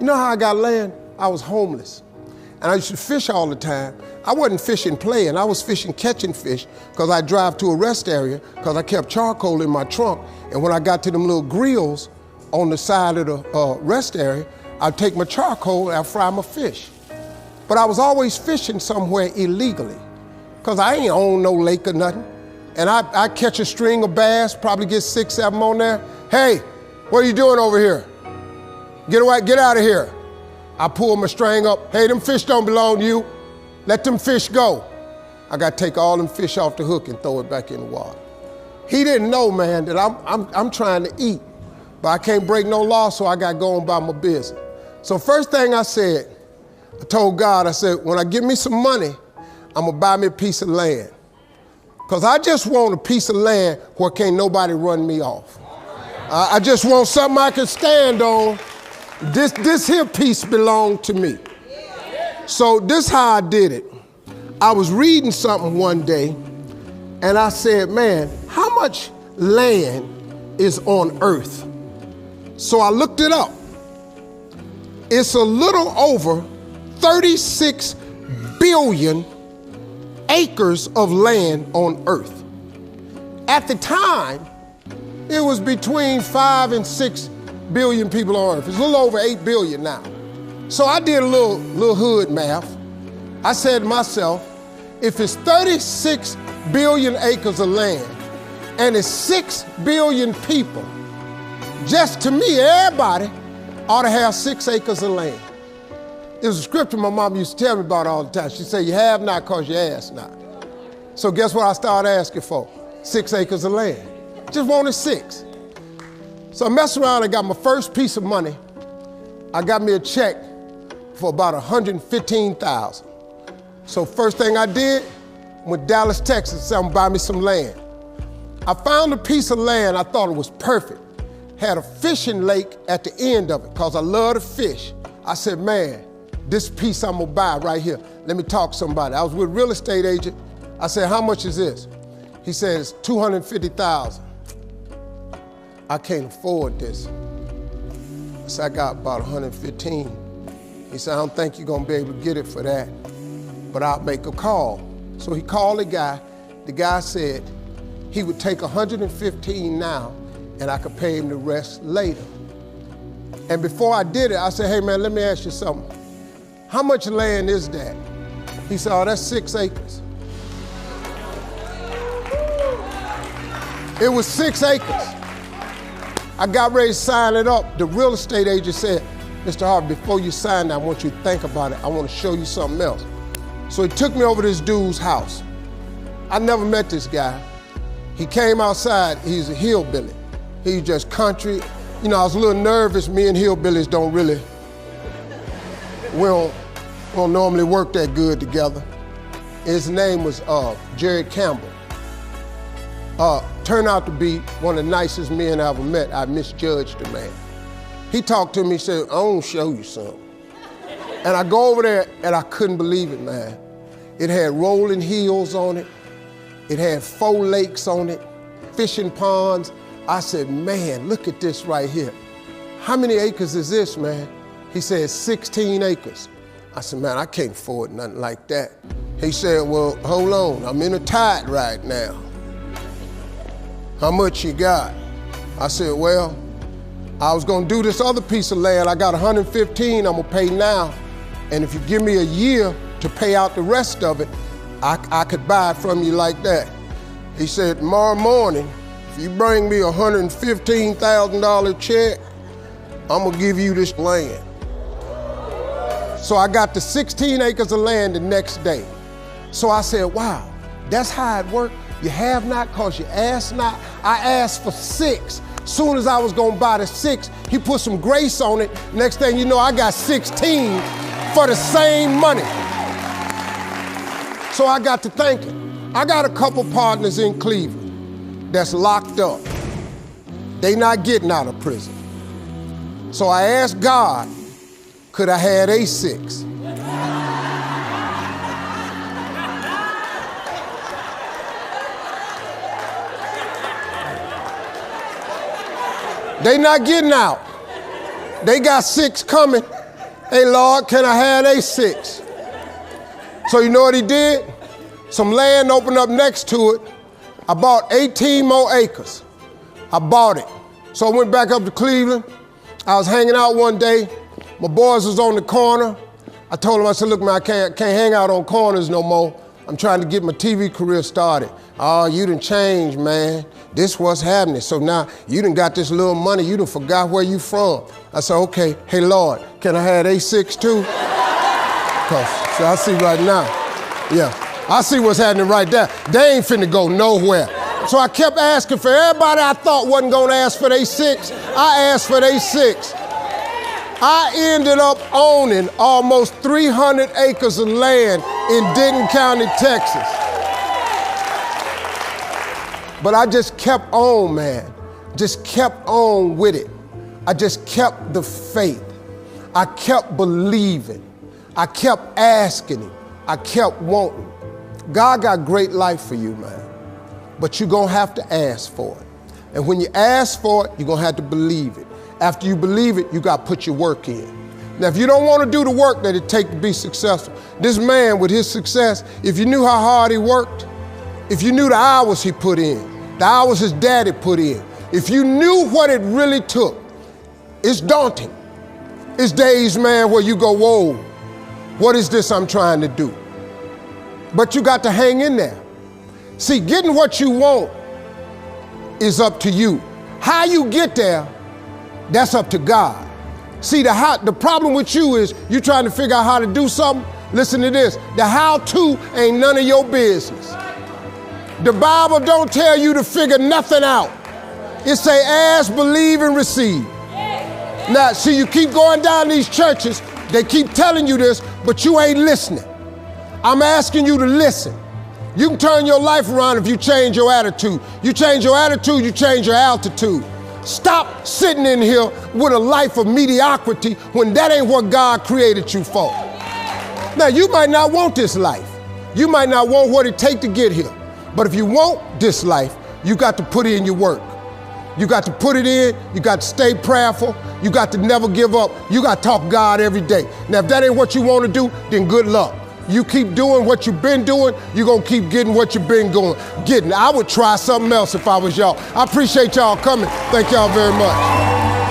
You know how I got land? I was homeless. And I used to fish all the time. I wasn't fishing playing. I was fishing catching fish because I drive to a rest area because I kept charcoal in my trunk. And when I got to them little grills on the side of the rest area, I'd take my charcoal and I'd fry my fish. But I was always fishing somewhere illegally because I ain't own no lake or nothing. And I catch a string of bass, probably get 6, 7 on there. Hey, what are you doing over here? Get away, get out of here. I pull my string up. Hey, them fish don't belong to you. Let them fish go. I got to take all them fish off the hook and throw it back in the water. He didn't know, man, that I'm trying to eat, but I can't break no law, so I got to go on by my business. So first thing I said, I told God, I said, when I get me some money, I'm going to buy me a piece of land. Because I just want a piece of land where can't nobody run me off. I just want something I can stand on. This here piece belonged to me. So this how I did it. I was reading something one day, and I said, man, how much land is on earth? So I looked it up. It's a little over 36 billion acres of land on earth. At the time, it was between 5 and 6 billion people on earth. It's a little over 8 billion now. So I did a little hood math. I said to myself, if it's 36 billion acres of land and it's 6 billion people, just to me, everybody ought to have 6 acres of land. It was a scripture my mom used to tell me about all the time. She said, you have not because you ask not. So guess what I started asking for? 6 acres of land. Just wanted 6. So I messed around and got my first piece of money. I got me a check for about $115,000. So first thing I did, went to Dallas, Texas, said I'm gonna buy me some land. I found a piece of land, I thought it was perfect. Had a fishing lake at the end of it, because I love to fish. I said, man, this piece I'm gonna buy right here. Let me talk to somebody. I was with a real estate agent. I said, how much is this? He says, $250,000. I can't afford this. I said, I got about 115. He said, I don't think you're gonna be able to get it for that, but I'll make a call. So he called the guy. The guy said he would take 115 now and I could pay him the rest later. And before I did it, I said, hey man, let me ask you something. How much land is that? He said, oh, that's 6 acres. It was 6 acres. I got ready to sign it up. The real estate agent said, Mr. Harvey, before you sign that, I want you to think about it. I want to show you something else. So he took me over to this dude's house. I never met this guy. He came outside, he's a hillbilly. He's just country. You know, I was a little nervous. Me and hillbillies don't really, we don't normally work that good together. His name was Jerry Campbell. Turned out to be one of the nicest men I ever met. I misjudged the man. He talked to me, he said, I want to show you something. And I go over there and I couldn't believe it, man. It had rolling hills on it. It had 4 lakes on it, fishing ponds. I said, man, look at this right here. How many acres is this, man? He said, 16 acres. I said, man, I can't afford nothing like that. He said, well, hold on, I'm in a tide right now. How much you got? I said, well, I was gonna do this other piece of land. I got 115 I'm gonna pay now. And if you give me a year to pay out the rest of it, I could buy it from you like that. He said, tomorrow morning, if you bring me a $115,000 check, I'm gonna give you this land. So I got the 16 acres of land the next day. So I said, wow, that's how it worked. You have not because you ask not. I asked for 6. Soon as I was gonna buy the 6, he put some grace on it. Next thing you know, I got 16 for the same money. So I got to thinking. I got a couple partners in Cleveland that's locked up. They not getting out of prison. So I asked God, could I have a 6? They not getting out. They got 6 coming. Hey, Lord, can I have A6? So you know what he did? Some land opened up next to it. I bought 18 more acres. I bought it. So I went back up to Cleveland. I was hanging out one day. My boys was on the corner. I told them, I said, look, man, I can't hang out on corners no more. I'm trying to get my TV career started. Oh, you done changed, man. This what's happening. So now you done got this little money. You done forgot where you from. I said, okay, hey, Lord, can I have A6 too? So I see right now, yeah, I see what's happening right there. They ain't finna go nowhere. So I kept asking for everybody I thought wasn't gonna ask for A6. I asked for A6. I ended up owning almost 300 acres of land in Denton County, Texas. But I just kept on, man. Just kept on with it. I just kept the faith. I kept believing. I kept asking him. I kept wanting. God got great life for you, man. But you're gonna have to ask for it. And when you ask for it, you're gonna have to believe it. After you believe it, you gotta put your work in. Now, if you don't wanna do the work that it takes to be successful, this man with his success, if you knew how hard he worked, if you knew the hours he put in, the hours his daddy put in, if you knew what it really took, it's daunting. It's days, man, where you go, whoa, what is this I'm trying to do? But you got to hang in there. See, getting what you want is up to you. How you get there, that's up to God. See, the problem with you is you trying to figure out how to do something. Listen to this. The how-to ain't none of your business. The Bible don't tell you to figure nothing out. It say ask, believe, and receive. Now, see, you keep going down these churches, they keep telling you this, but you ain't listening. I'm asking you to listen. You can turn your life around if you change your attitude. You change your attitude, you change your altitude. Stop sitting in here with a life of mediocrity when that ain't what God created you for. Now, you might not want this life. You might not want what it takes to get here. But if you want this life, you got to put in your work. You got to put it in, you got to stay prayerful, you got to never give up, you got to talk God every day. Now, if that ain't what you want to do, then good luck. You keep doing what you've been doing, you're going to keep getting what you've been getting. I would try something else if I was y'all. I appreciate y'all coming. Thank y'all very much.